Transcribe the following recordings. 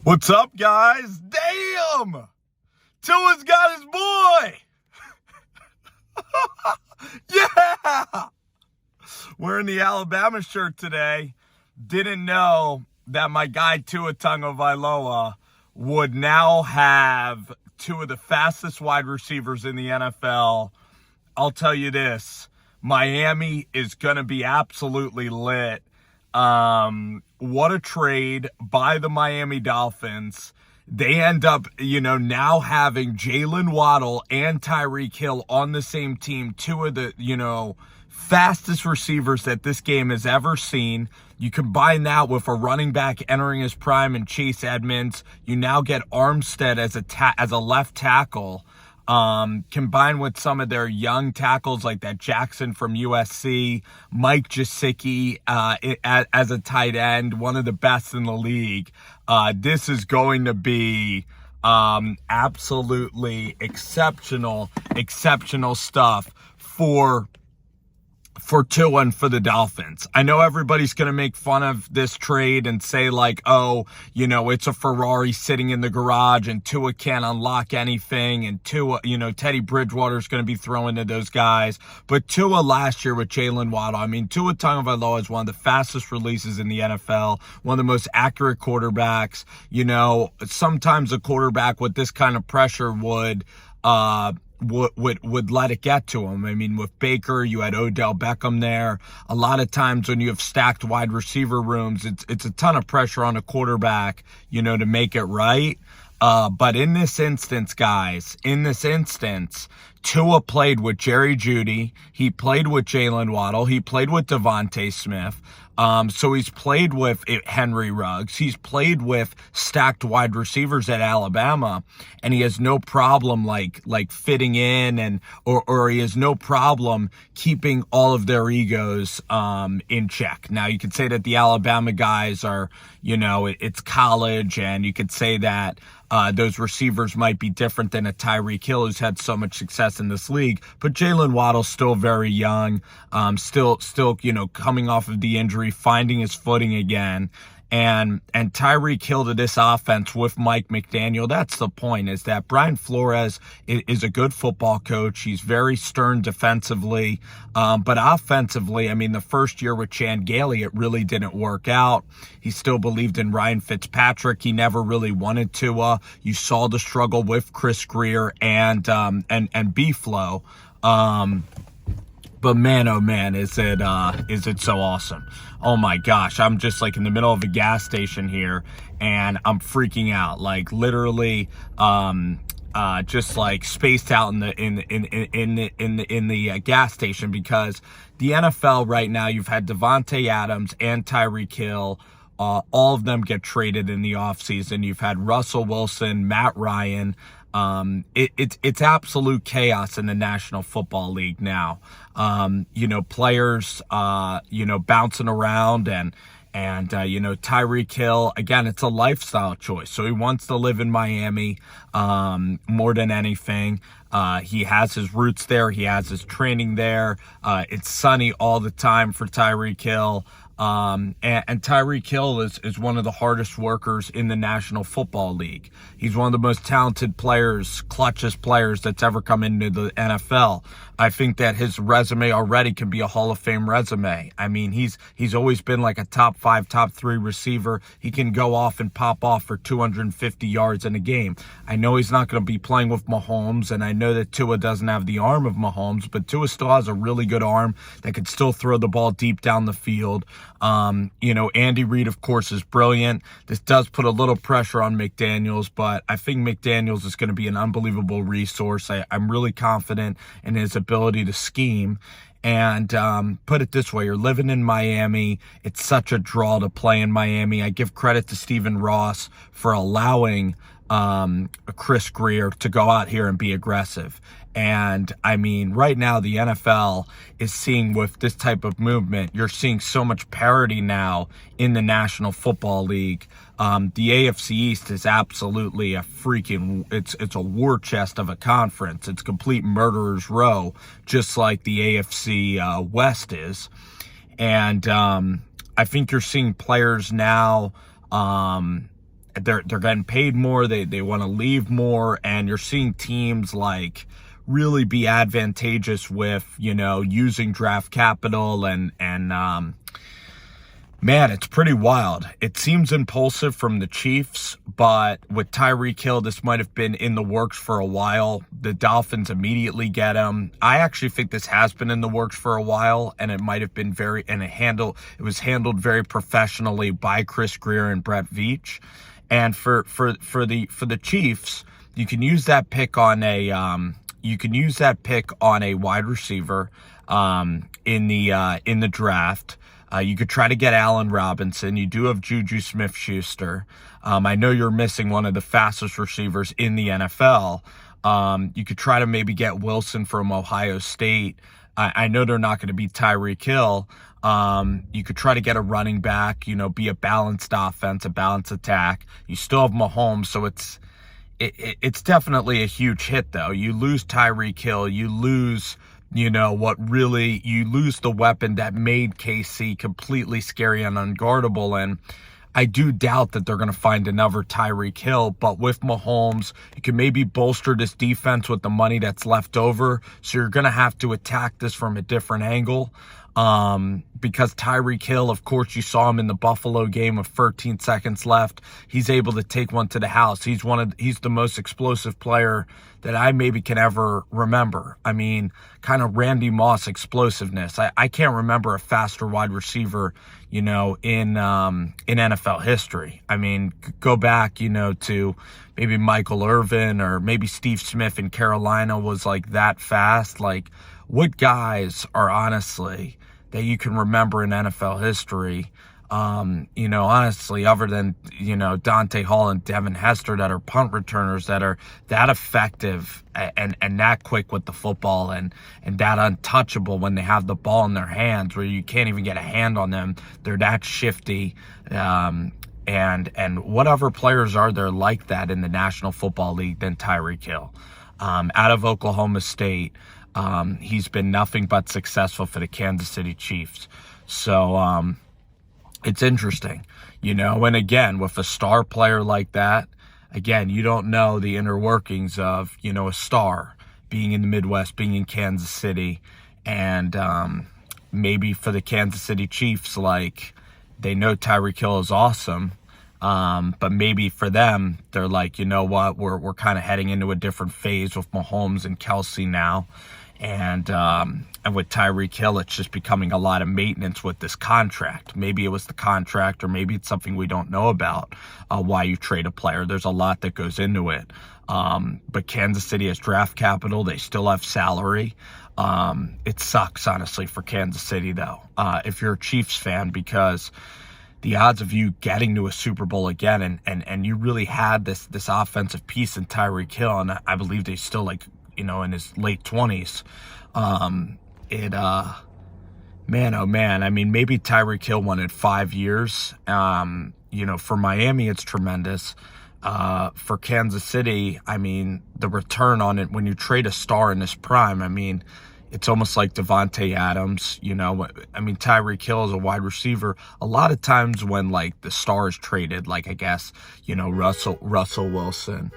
What's up, guys? Damn! Tua's got his boy! Yeah! Wearing the Alabama shirt today. Didn't know that my guy Tua Tagovailoa would now have two of the fastest wide receivers in the NFL. I'll tell you this, Miami is going to be absolutely lit. What a trade by the Miami Dolphins. They end up, now having Jalen Waddle and Tyreek Hill on the same team, two of the, fastest receivers that this game has ever seen. You combine that with a running back entering his prime and Chase Edmonds. You now get Armstead as a left tackle. Combined with some of their young tackles like that Jackson from USC, Mike Gesicki as a tight end, one of the best in the league. This is going to be absolutely exceptional stuff for Tua and for the Dolphins. I know everybody's going to make fun of this trade and say like, oh, it's a Ferrari sitting in the garage and Tua can't unlock anything. And Tua, Teddy Bridgewater's going to be throwing to those guys. But Tua last year with Jalen Waddle, Tua Tagovailoa is one of the fastest releases in the NFL, one of the most accurate quarterbacks. Sometimes a quarterback with this kind of pressure would let it get to him. With Baker, you had Odell Beckham there. A lot of times when you have stacked wide receiver rooms, it's a ton of pressure on a quarterback, to make it right. But in this instance, guys, Tua played with Jerry Jeudy. He played with Jalen Waddle. He played with Devontae Smith. So he's played with Henry Ruggs. He's played with stacked wide receivers at Alabama, and he has no problem like fitting in or he has no problem keeping all of their egos in check. Now you could say that the Alabama guys are, it's college, and you could say that those receivers might be different than a Tyreek Hill who's had so much success in this league, but Jalen Waddle's still very young, still coming off of the injury, finding his footing again. And Tyreek Hill to this offense with Mike McDaniel, that's the point, is that Brian Flores is a good football coach. He's very stern defensively, but offensively, the first year with Chan Gailey, it really didn't work out. He still believed in Ryan Fitzpatrick. He never really wanted Tua. You saw the struggle with Chris Greer and B-Flow. But man, oh man, is it so awesome. Oh my gosh, I'm just like in the middle of a gas station here and I'm freaking out. Like literally just like spaced out in the gas station, because the NFL right now, you've had Devontae Adams and Tyreek Hill. All of them get traded in the offseason. You've had Russell Wilson, Matt Ryan. It's absolute chaos in the National Football League now. Players, bouncing around and Tyreek Hill, again, it's a lifestyle choice. So he wants to live in Miami, more than anything. He has his roots there. He has his training there. It's sunny all the time for Tyreek Hill. And Tyreek Hill is one of the hardest workers in the National Football League. He's one of the most talented players, clutchest players that's ever come into the NFL. I think that his resume already can be a Hall of Fame resume. He's always been like a top 5, top 3 receiver. He can go off and pop off for 250 yards in a game. I know he's not going to be playing with Mahomes, and I know that Tua doesn't have the arm of Mahomes, but Tua still has a really good arm that could still throw the ball deep down the field. Andy Reid, of course, is brilliant. This does put a little pressure on McDaniels, but I think McDaniels is going to be an unbelievable resource. I'm really confident in his ability to scheme. And put it this way, you're living in Miami. It's such a draw to play in Miami. I give credit to Stephen Ross for allowing Chris Greer to go out here and be aggressive. And right now the NFL is seeing, with this type of movement, you're seeing so much parity now in the National Football League. The AFC East is absolutely it's a war chest of a conference. It's complete murderer's row, just like the AFC West is. And I think you're seeing players now they're getting paid more. They want to leave more, and you're seeing teams like really be advantageous with, using draft capital and man, it's pretty wild. It seems impulsive from the Chiefs, but with Tyreek Hill, this might have been in the works for a while. The Dolphins immediately get him. I actually think this has been in the works for a while, and it might have been it was handled very professionally by Chris Greer and Brett Veach. And for the Chiefs, you can use that pick on a wide receiver in the draft. You could try to get Allen Robinson. You do have Juju Smith-Schuster. I know you're missing one of the fastest receivers in the NFL. You could try to maybe get Wilson from Ohio State. I know they're not going to be Tyreek Hill. You could try to get a running back, be a balanced offense, a balanced attack. You still have Mahomes, so it's definitely a huge hit, though. You lose Tyreek Hill. You lose you lose the weapon that made KC completely scary and unguardable. And I do doubt that they're going to find another Tyreek Hill, but with Mahomes, you can maybe bolster this defense with the money that's left over. So you're going to have to attack this from a different angle. Because Tyreek Hill, of course, you saw him in the Buffalo game with 13 seconds left. He's able to take one to the house. He's the most explosive player that I maybe can ever remember. I mean, kind of Randy Moss explosiveness. I can't remember a faster wide receiver, in NFL history. I mean, go back, to maybe Michael Irvin or maybe Steve Smith in Carolina was like that fast. Like, what guys are honestly that you can remember in NFL history, honestly, other than, Dante Hall and Devin Hester, that are punt returners that are that effective and that quick with the football and that untouchable when they have the ball in their hands where you can't even get a hand on them. They're that shifty. And what other players are there like that in the National Football League than Tyreek Hill? Out of Oklahoma State, he's been nothing but successful for the Kansas City Chiefs. So it's interesting, and again, with a star player like that, again, you don't know the inner workings of, a star being in the Midwest, being in Kansas City, and maybe for the Kansas City Chiefs, like, they know Tyreek Hill is awesome, but maybe for them, they're like, you know what, we're kind of heading into a different phase with Mahomes and Kelsey now. And with Tyreek Hill, it's just becoming a lot of maintenance with this contract. Maybe it was the contract, or maybe it's something we don't know about, why you trade a player. There's a lot that goes into it. But Kansas City has draft capital. They still have salary. It sucks, honestly, for Kansas City, though, if you're a Chiefs fan, because the odds of you getting to a Super Bowl again, and you really had this offensive piece in Tyreek Hill, and I believe they still, in his late 20s, man, oh man, I mean, maybe Tyreek Hill wanted 5 years. For Miami, it's tremendous. For Kansas City, I mean, the return on it, when you trade a star in his prime, I mean, it's almost like Davante Adams, I mean, Tyreek Hill is a wide receiver. A lot of times when, the star is traded, I guess, Russell Wilson,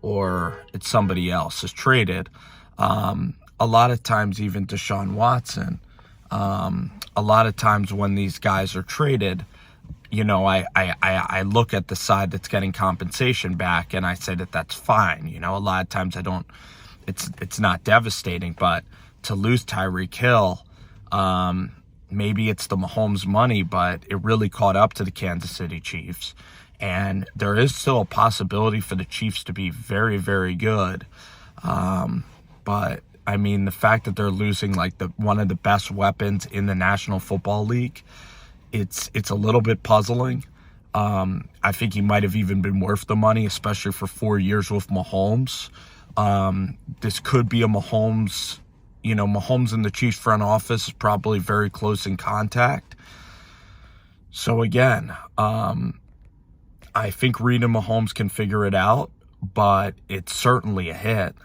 or it's somebody else is traded. A lot of times, even Deshaun Watson, a lot of times when these guys are traded, I look at the side that's getting compensation back, and I say that's fine. A lot of times it's not devastating, but to lose Tyreek Hill, maybe it's the Mahomes money, but it really caught up to the Kansas City Chiefs. And there is still a possibility for the Chiefs to be very, very good. But, I mean, the fact that they're losing, one of the best weapons in the National Football League, it's a little bit puzzling. I think he might have even been worth the money, especially for 4 years with Mahomes. This could be a Mahomes, Mahomes and the Chiefs front office is probably very close in contact. So, again, I think Reed and Mahomes can figure it out, but it's certainly a hit,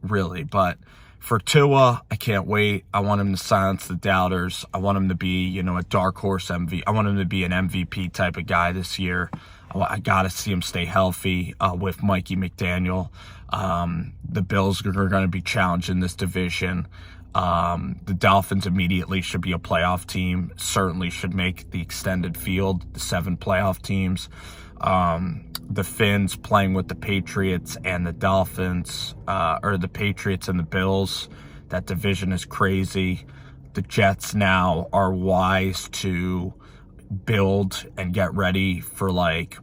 really. But for Tua, I can't wait. I want him to silence the doubters. I want him to be, a dark horse MVP. I want him to be an MVP type of guy this year. I got to see him stay healthy with Mikey McDaniel. The Bills are going to be challenged in this division. The Dolphins immediately should be a playoff team, certainly should make the extended field, the 7 playoff teams. The Finns playing with the Patriots and the Dolphins, or the Patriots and the Bills. That division is crazy. The Jets now are wise to build and get ready for, like,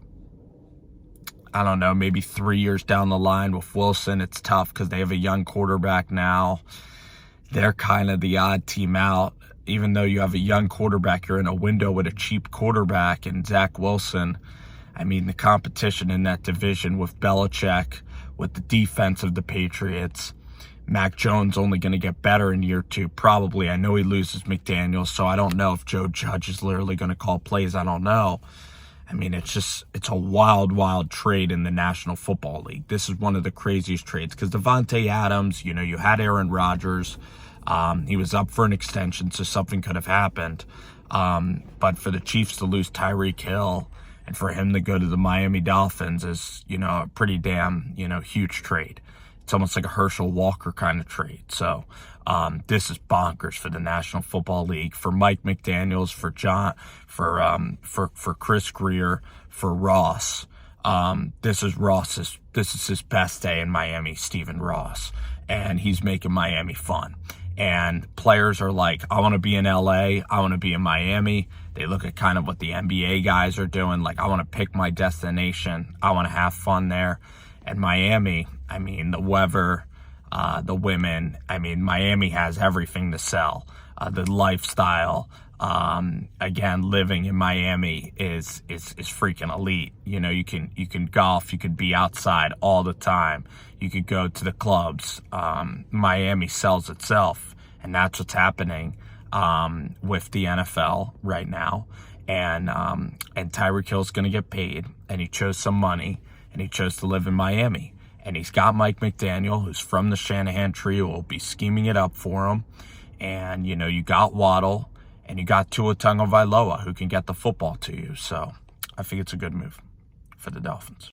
I don't know, maybe 3 years down the line with Wilson. It's tough because they have a young quarterback now. They're kind of the odd team out. Even though you have a young quarterback, you're in a window with a cheap quarterback and Zach Wilson. I mean, the competition in that division with Belichick, with the defense of the Patriots, Mac Jones only going to get better in year 2, probably. I know he loses McDaniels, so I don't know if Joe Judge is literally going to call plays. I don't know. I mean, it's a wild, wild trade in the National Football League. This is one of the craziest trades because Davante Adams, you know, you had Aaron Rodgers. He was up for an extension, so something could have happened. But for the Chiefs to lose Tyreek Hill and for him to go to the Miami Dolphins is, you know, a pretty damn, you know, huge trade. It's almost like a Herschel Walker kind of trade. So this is bonkers for the National Football League, for Mike McDaniels, for John, for Chris Greer, for Ross. This is his best day in Miami, Stephen Ross, and he's making Miami fun. And players are like, I want to be in LA, I want to be in Miami. They look at kind of what the NBA guys are doing, like, I want to pick my destination, I want to have fun there. And Miami, I mean, the weather, the women, I mean, Miami has everything to sell. The lifestyle, again, living in Miami is freaking elite. You know, you can golf, you could be outside all the time, you could go to the clubs. Miami sells itself, and that's what's happening with the NFL right now. And Tyreek Hill's going to get paid, and he chose some money, and he chose to live in Miami. And he's got Mike McDaniel, who's from the Shanahan tree, who will be scheming it up for him. And, you know, you got Waddle, and you got Tua Tagovailoa, who can get the football to you. So I think it's a good move for the Dolphins.